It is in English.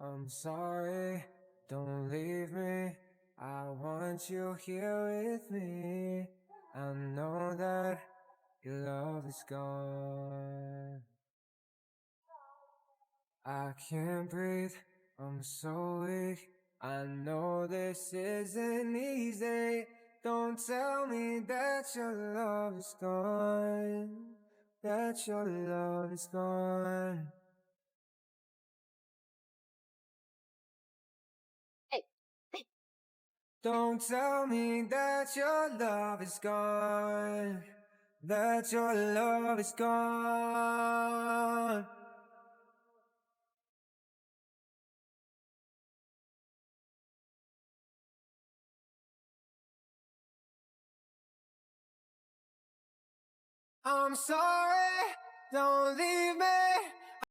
I'm sorry, don't leave me. I want you here with me. I know that your love is gone. I can't breathe, I'm so weak. I know this isn't easy. Don't tell me that your love is gone. That your love is gone. Don't tell me that your love is gone. That your love is gone. I'm sorry, don't leave me.